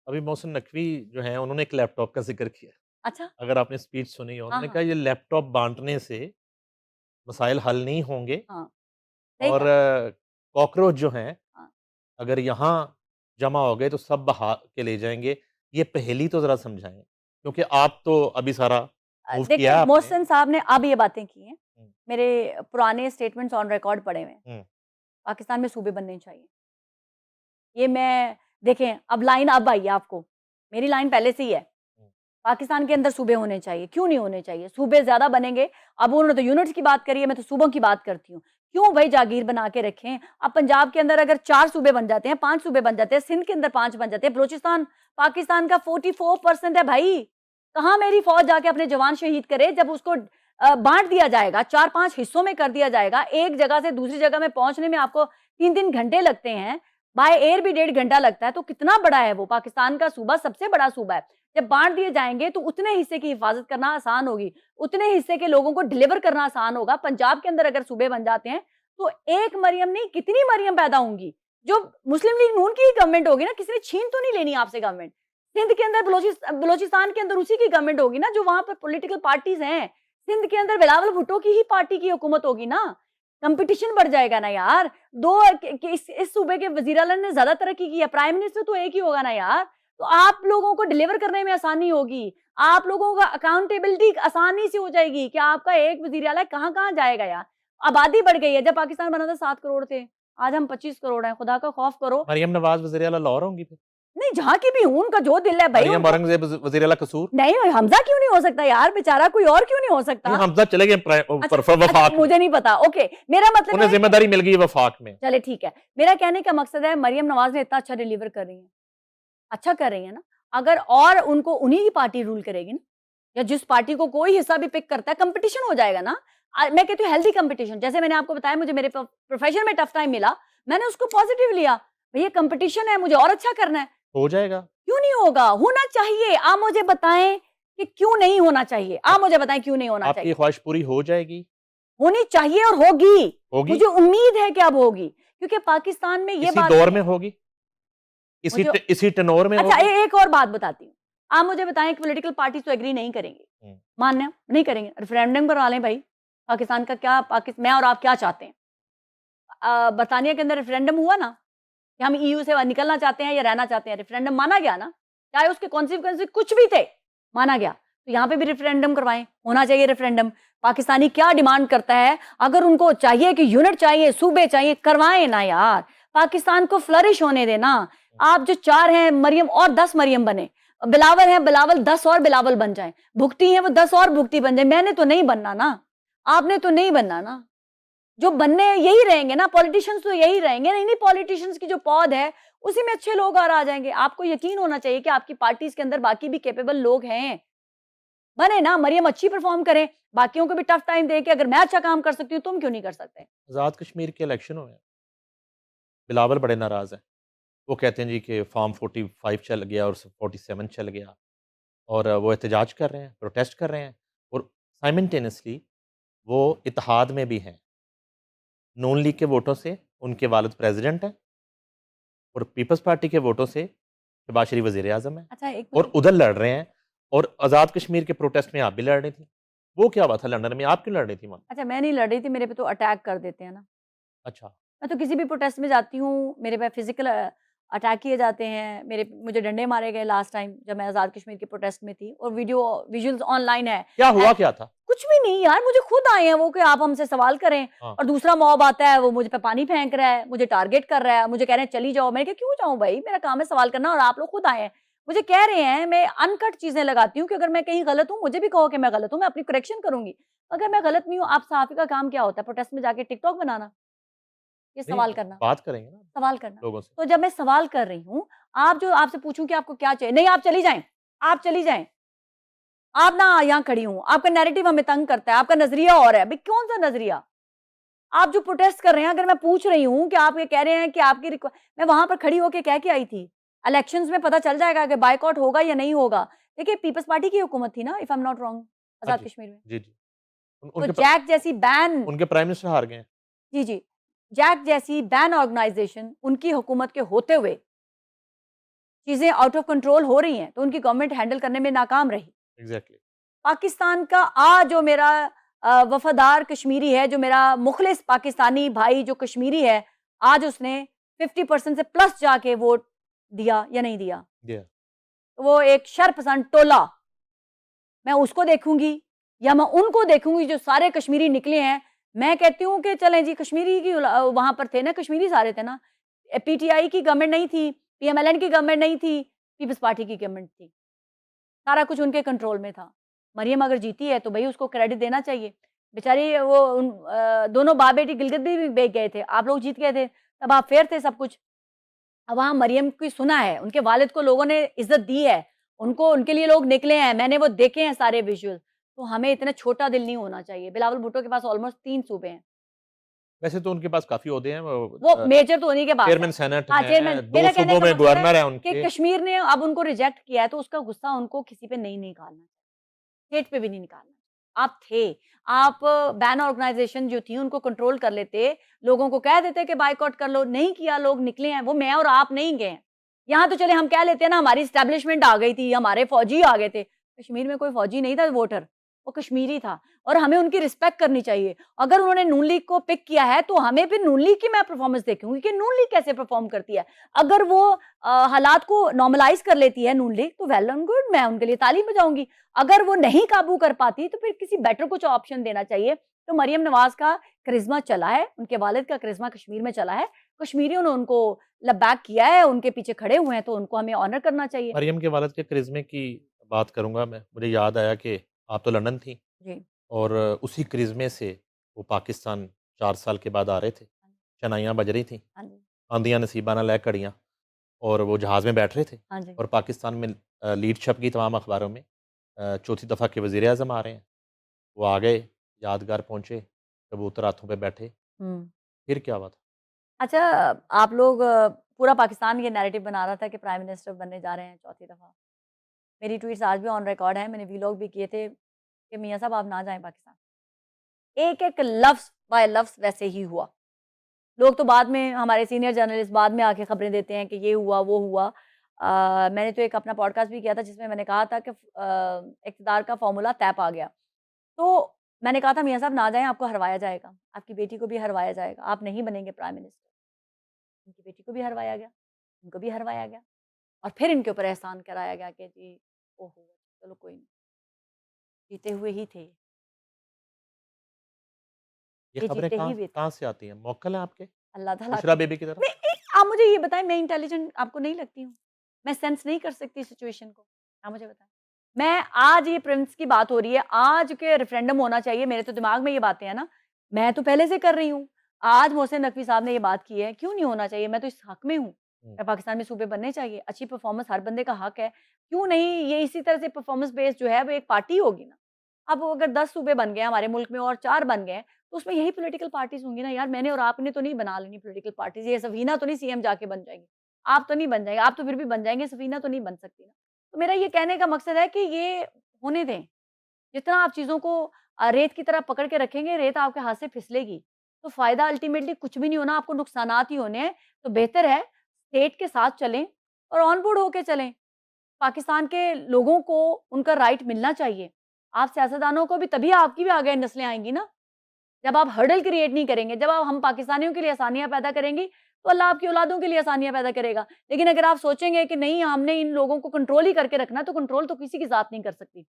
अभी मोहसिन नकवी जो हैं उन्होंने एक लैपटॉप का ज़िक्र किया। अच्छा। अगर आपने स्पीच सुनी हो, हाँ, उन्होंने हाँ। कहा ये लैपटॉप बाँटने से मसाइल हल नहीं होंगे हाँ, सही और कहा। कॉकरोच जो हैं, हाँ। अगर यहाँ जमा हो गए तो सब बहा के ले जाएँगे। ये पहेली तो ज़रा समझाएँ, क्योंकि आप तो अभी सारा मूव देखिए किया है आपने। मोहसिन साहब ने अब ये बातें की हैं। हुँ, मेरे पुराने स्टेटमेंट्स ऑन रिकॉर्ड पड़े हुए हैं। हुँ, पाकिस्तान में सूबे बनने चाहिए। ये मैं देखें अब लाइन अब आई है आपको। मेरी लाइन पहले से ही है। हुँ। पाकिस्तान के अंदर सूबे होने चाहिए, क्यों नहीं होने चाहिए? सूबे ज़्यादा बनेंगे। अब उन्होंने तो यूनिट्स की बात करी है, मैं तो सूबों की बात करती हूँ। क्यों भई जागीर बना के रखें? अब पंजाब के अंदर अगर 4 सूबे बन जाते हैं, 5 सूबे बन जाते हैं, सिंध के अंदर 5 बन जाते हैं, बलूचिस्तान पाकिस्तान का 44% है भाई। कहाँ मेरी फ़ौज जाके अपने जवान शहीद करे जब उसको बाँट दिया जाएगा, 4-5 हिस्सों में कर दिया जाएगा। एक जगह से दूसरी जगह में पहुँचने में आपको 3-3 घंटे लगते हैं, बाय एयर भी 1.5 घंटा लगता है, तो कितना बड़ा है वो? पाकिस्तान का सूबा सबसे बड़ा सूबा है। जब बाँट दिए जाएँगे तो उतने हिस्से की हिफाज़त करना आसान होगी, उतने हिस्से के लोगों को डिलीवर करना आसान होगा। पंजाब के अंदर अगर सूबे बन जाते हैं, तो एक मरियम नहीं कितनी मरियम पैदा होंगी। जो मुस्लिम लीग नून की ही गवर्नमेंट होगी ना, किसी ने छीन तो नहीं लेनी आपसे गवर्नमेंट। सिंध के अंदर बलोचिस्तान के अंदर उसी की गवर्नमेंट होगी ना, जो वहाँ पर पॉलिटिकल पार्टीज़ हैं। सिंध के अंदर बिलावल भुट्टो की ही पार्टी की हुकूमत होगी ना। कंपटीशन बढ़ जाएगा ना यार। 2 इस सूबे के वज़ीर आला ने ज़्यादा तरक्की की है, प्राइम मिनिस्टर तो एक ही होगा ना यार। तो आप लोगों को डिलीवर करने में आसानी होगी। आप लोगों का अकाउंटेबिलिटी आसानी से हो जाएगी कि आपका एक वज़ीर आला कहाँ-कहाँ जाएगा यार। आबादी बढ़ गई है, जब पाकिस्तान बना था 7 करोड़ थे, आज हम 25 करोड़ हैं, खुदा का खौफ करो। मरियम नवाज़ वज़ीर आला लाहौर होंगी फिर? नहीं, जहाँ की भी हूँ, उनका जो दिल है भई मरियम उनको। औरंगज़ेब वज़ीर आला कसूर? नहीं, हमज़ा क्यों नहीं हो सकता यार बेचारा, कोई और क्यों नहीं हो नहीं, सकता? हमज़ा चले गए अच्छा, अच्छा वफ़ाक में। मुझे नहीं पता, ओके। मेरा मतलब उन्हें है कि ज़िम्मेदारी मिल गई है वफ़ाक में। चलिए ठीक है। मेरा कहने का मकसद है मरियम नवाज़ ने इतना अच्छा डिलीवर कर रही हैं। अच्छा कर रही हैं ना। अगर और उनको उन्हीं की पार्टी रूल करेगी ना, या जिस पार्टी को कोई हिस्सा भी पिक करता है, कंपटीशन हो जाएगा ना। मैं कहती हूँ हेल्दी कंपटीशन। जैसे मैंने आपको बताया मुझे मेरे प्रोफेशन में टफ टाइम मिला, मैंने उसको पॉजिटिव लिया। भैया कंपटीशन है, मुझे और अच्छा करना है। हो जाएगा। क्यों नहीं होगा? होना चाहिए। आप मुझे बताएँ कि क्यों नहीं होना चाहिए? आप आप मुझे बताएँ क्यों नहीं होना आपकी चाहिए? ख़्वाहिश पूरी हो जाएगी? होनी चाहिए और होगी। होगी? मुझे उम्मीद है कि अब होगी, क्योंकि पाकिस्तान में ये इसी बात दौर नहीं में है। होगी? मुझे इसी टेन्योर में अच्छा होगी? एक और बात बताती हूँ। आप मुझे बताएँ कि पॉलिटिकल पार्टीज़ तो एग्री नहीं करेंगी। हुँ। मान्य नहीं करेंगे, रेफरेंडम करवा लें भाई। पाकिस्तान का क्या मैं और आप क्या चाहते हैं? बरतानिया के अंदर रेफरेंडम हुआ ना, कि हम ईयू से निकलना चाहते हैं या रहना चाहते हैं, रेफरेंडम माना गया ना। चाहे उसके कॉन्सिक्वेंसेस कुछ भी थे, माना गया। तो यहाँ पे भी रेफरेंडम करवाएँ, होना चाहिए रेफरेंडम। पाकिस्तानी क्या डिमांड करता है? अगर उनको चाहिए कि यूनिट चाहिए, सूबे चाहिए, करवाएँ ना यार। पाकिस्तान को फ्लरिश होने दें ना। आप जो 4 हैं मरियम और 10 मरियम बने। बिलावल हैं, बिलावल 10 और बिलावल बन जाएँ। भुक्ती हैं वो 10 और भुक्ती बन जाएँ। मैंने तो नहीं बनना ना, आपने तो नहीं बनना ना। जो बनने यही रहेंगे ना, पॉलिटिशियंस तो यही रहेंगे ना, इन्हीं पॉलिटिशियंस की जो पौध है, उसी में अच्छे लोग और आ जाएँगे। आपको यकीन होना चाहिए कि आपकी पार्टीज़ के अंदर बाकी भी कैपेबल लोग हैं। बने ना, मरियम अच्छी परफ़ॉर्म करे, बाकियों को भी टफ टाइम दे के अगर मैं अच्छा काम कर सकती हूँ, तुम क्यों नहीं कर सकते? आज़ाद कश्मीर के इलेक्शन हुए हैं, बिलावल बड़े नाराज़ हैं। वो कहते हैं जी कि फॉर्म 45 चल गया और 47 चल गया और वो एहतजाज कर रहे हैं, प्रोटेस्ट कर रहे हैं और साइमल्टेनियसली वो इत्तेहाद में भी हैं। नून लीग के वोटों से उनके वालिद प्रेज़िडेंट हैं और पीपल्स पार्टी के वोटों से शहबाज शरीफ वज़ीर-ए-आज़म हैं अच्छा एक और मुझे उधर लड़ रहे हैं और आज़ाद कश्मीर के प्रोटेस्ट में आप भी लड़ रही थी। वो क्या हुआ था लंदन में, आप क्यों लड़ रही थी वहाँ? अच्छा मैं नहीं लड़ रही थी, मेरे पे तो अटैक कर देते हैं ना। अच्छा, मैं तो किसी भी प्रोटेस्ट में जाती हूँ, मेरे पे फिज़िकल अटैक किए जाते हैं, मुझे डंडे मारे गए लास्ट टाइम जब मैं आज़ाद कश्मीर के प्रोटेस्ट में थी और विजुअल्स ऑनलाइन है। क्या ए हुआ क्या था? कुछ भी नहीं यार, मुझे खुद आए हैं वो कि आप हमसे सवाल करें हाँ, और दूसरा मॉब आता है, वो मुझ पे पानी फेंक रहा है, मुझे टारगेट कर रहा है, मुझे कह रहे हैं चली जाओ। मैंने कहा क्यों जाऊँ भई, मेरा काम है सवाल करना और आप लोग खुद आए हैं। मुझे कह रहे हैं, मैं अनकट चीज़ें लगाती हूँ कि अगर मैं कहीं गलत हूँ, मुझे भी कहो कि मैं गलत हूँ, मैं अपनी करेक्शन करूँगी। अगर मैं गलत नहीं हूँ, आप सहाफ़ी का काम क्या होता है? प्रोटेस्ट में जाके टिकटॉक बनाना? ये नहीं सवाल करना। बात करेंगे ना सवाल करना। लोगों से। तो जब मैं सवाल कर रही हूँ, आप जो आपसे पूछूँ कि आपको क्या चाहिए? नहीं आप चली जाएँ, आप चली जाएँ। आप ना यहाँ खड़ी हूँ, आपका नैरेटिव हमें तंग करता है, आपका नज़रिया और है। भई कौन-सा नज़रिया? आप जो प्रोटेस्ट कर रहे हैं, अगर मैं पूछ रही हूँ कि आप ये कह रहे हैं कि आपकी मैं वहाँ पर खड़ी होके कह के आई थी, इलेक्शंस में पता चल जाएगा कि बॉयकॉट होगा या नहीं होगा। देखिए पीपल्स पार्टी की हुकूमत थी ना, if I am not wrong हाँ आज़ाद जी, कश्मीर में। जी, जी। तो जैक जैसी बैन उनके प्राइम मिनिस्टर हार गए हैं। जी, जी। जैक जैसी बैन ऑर्गनाइज़ेशन उनकी हुकूमत के होते हुए चीज़ें आउट ऑफ कंट्रोल हो रही हैं, तो उनकी गवर्नमेंट हैंडल करने में नाकाम रही। एग्ज़ैक्टली। पाकिस्तान का जो मेरा वफ़ादार कश्मीरी है, जो मेरा मुख़लिस पाकिस्तानी भाई जो कश्मीरी है, आज उसने 50% से प्लस जाके वोट दिया या नहीं दिया? या वो एक शरपसंद टोला, मैं उसको देखूँगी या मैं उनको देखूँगी जो सारे कश्मीरी निकले हैं। मैं कहती हूँ कि चलें जी, कश्मीरी की वहाँ पर थे ना, कश्मीरी सारे थे ना। पीटीआई की गवर्नमेंट नहीं थी, पीएमएलएन की गवर्नमेंट नहीं थी, पीपल्स पार्टी की गवर्नमेंट थी। सारा कुछ उनके कंट्रोल में था। मरियम अगर जीती है तो भई उसको क्रेडिट देना चाहिए। बेचारी वो दोनों बाप-बेटी गिलगित भी गए थे, आप लोग जीत गए थे, तब आप फेयर थे सब कुछ। अब वहाँ मरियम की सुना है, उनके वालिद को लोगों ने इज़्ज़त दी है, उनको उनके लिए लोग निकले हैं, मैंने वो देखे हैं सारे विज़ुअल, तो हमें इतना छोटा दिल नहीं होना चाहिए। बिलावल भुट्टो के पास ऑलमोस्ट 3 सूबे हैं, वैसे तो उनके पास काफ़ी ओहदे हैं, वो मेजर तो उन्हीं के पास है। चेयरमैन सेनेट हाँ, चेयरमैन, हैं, 2 मेरा कहने सूबों का में मकसद है गवर्नर हैं कि उनके। कश्मीर ने अब उनको रिजेक्ट किया है, तो उसका गुस्सा उनको किसी पे नहीं निकालना, स्टेट पे भी नहीं निकालना। आप थे, आप बैन ऑर्गेनाइज़ेशन जो थी उनको कंट्रोल कर लेते, लोगों को कह देते कि बायकॉट कर लो, नहीं किया, लोग निकले हैं, वो मैं और आप नहीं गए हैं। यहाँ तो चले हम कह लेते हैं ना, हमारी एस्टेब्लिशमेंट आ गई थी, हमारे फौजी आ गए थे। कश्मीर में कोई फौजी नहीं था वोटर, वो कश्मीरी था और हमें उनकी रिस्पेक्ट करनी चाहिए। अगर उन्होंने नून लीग को पिक किया है, तो हमें फिर नून लीग की मैं परफॉर्मेंस देखूँगी कि नून लीग कैसे परफॉर्म करती है। अगर वो हालात को नॉर्मलाइज़ कर लेती है नून लीग, तो वेल एंड गुड, मैं उनके लिए ताली बजाऊँगी। अगर वो नहीं काबू कर पाती, तो फिर किसी बेटर कुछ ऑप्शन देना चाहिए। तो मरियम नवाज़ का करिश्मा चला है, उनके वालिद का करिश्मा कश्मीर में चला है। कश्मीरियों ने उनको लबैक किया है, उनके पीछे खड़े हुए हैं, तो उनको हमें ऑनर करना चाहिए। मरियम के वालिद के करिश्मे की बात करूँगा मैं, मुझे याद आया कि आप तो लंदन थीं जी। और उसी करिश्मे से वो पाकिस्तान 4 साल के बाद आ रहे थे। शनाइयाँ बज रही थीं, हाँ जी, आंधियाँ नसीबा ना लै घड़ियाँ, और वो जहाज़ में बैठ रहे थे हाँ जी। और पाकिस्तान में लीड छप गई तमाम अखबारों में, चौथी दफ़ा के वज़ीर-ए-आज़म आ रहे हैं। वो आ गए, यादगार पहुँचे, कबूतर हाथों पे बैठे, हुँ। फिर क्या हुआ था? अच्छा, आप लोग पूरा पाकिस्तान ये नैरेटिव बना रहा था कि प्राइम मिनिस्टर बनने जा रहे हैं चौथी दफ़ा। मेरी ट्वीट्स आज भी ऑन रिकॉर्ड हैं, मैंने वीलॉग भी किए थे कि मियाँ साहब आप ना जाएँ पाकिस्तान। एक-एक लफ्ज़ बाय लफ्ज़ वैसे ही हुआ। लोग तो बाद में, हमारे सीनियर जर्नलिस्ट बाद में आके खबरें देते हैं कि ये हुआ, वो हुआ। मैंने तो एक अपना पॉडकास्ट भी किया था जिसमें मैंने कहा था कि इक़्तिदार का फ़ॉर्मूला तय पा गया। तो मैंने कहा था मियाँ साहब ना जाएँ, आपको हरवाया जाएगा, आपकी बेटी को भी हरवाया जाएगा, आप नहीं बनेंगे प्राइम मिनिस्टर। उनकी बेटी को भी हरवाया गया, उनको भी हरवाया गया और फिर इनके ऊपर एहसान कराया गया कि जी, ओहो! चलो कोई नहीं, जीते हुए ही थे, ये ये खबरें जीते कहाँ ही वे थे। कहाँ से आती हैं? मौक्कल हैं आपके? अल्लाह ताला बुशरा की, बेबी की तरह? मैं आप मुझे ये बताएँ, मैं इंटेलिजेंट आपको नहीं लगती हूँ? मैं सेंस नहीं कर सकती सिचुएशन को? आप मुझे बताएँ। मैं आज ये प्रिंस की बात हो रही है, आज के रेफरेंडम होना चाहिए, मेरे तो दिमाग में ये बातें हैं ना, मैं तो पहले से कर रही हूँ। आज मोहसिन नकवी साहब ने ये बात की है, क्यों नहीं होना चाहिए? मैं तो इस हक में हूँ। हुँ। पाकिस्तान में सूबे बनने चाहिए, अच्छी परफॉर्मेंस हर बंदे का हक है। क्यों नहीं, ये इसी तरह से परफॉर्मेंस बेस्ड जो है वो एक पार्टी होगी ना। अब वो अगर 10 सूबे बन गए हमारे मुल्क में और 4 बन गए, तो उसमें यही पॉलिटिकल पार्टीज़ होंगी ना यार, मैंने और आपने तो नहीं बना लेनी पॉलिटिकल पार्टीज़, ये सफीना तो नहीं सीएम जाके बन जाएँगी। आप तो नहीं बन जाएँगे, आप तो फिर भी बन जाएँगे, सफीना तो नहीं बन सकती ना। तो मेरा ये कहने का मकसद है कि ये होने दें। जितना आप चीज़ों को रेत की तरह पकड़ के रखेंगे, रेत आपके हाथ से फिसलेगी। तो फ़ायदा अल्टीमेटली कुछ भी नहीं होना, आपको नुकसानात ही होने हैं। तो बेहतर है स्टेट के साथ चलें और ऑन बोर्ड होके चलें। पाकिस्तान के लोगों को उनका राइट मिलना चाहिए। आप सियासतदानों को भी, तभी आपकी भी आगे नस्लें आएँगी ना। जब आप हर्डल क्रिएट नहीं करेंगे, जब आप हम पाकिस्तानियों के लिए आसानियाँ पैदा करेंगी, तो अल्लाह आपकी औलादों के लिए आसानियाँ पैदा करेगा। लेकिन अगर आप सोचेंगे कि नहीं, हमने इन लोगों को कंट्रोल ही करके रखना है, तो कंट्रोल तो किसी की ज़ात नहीं कर सकती।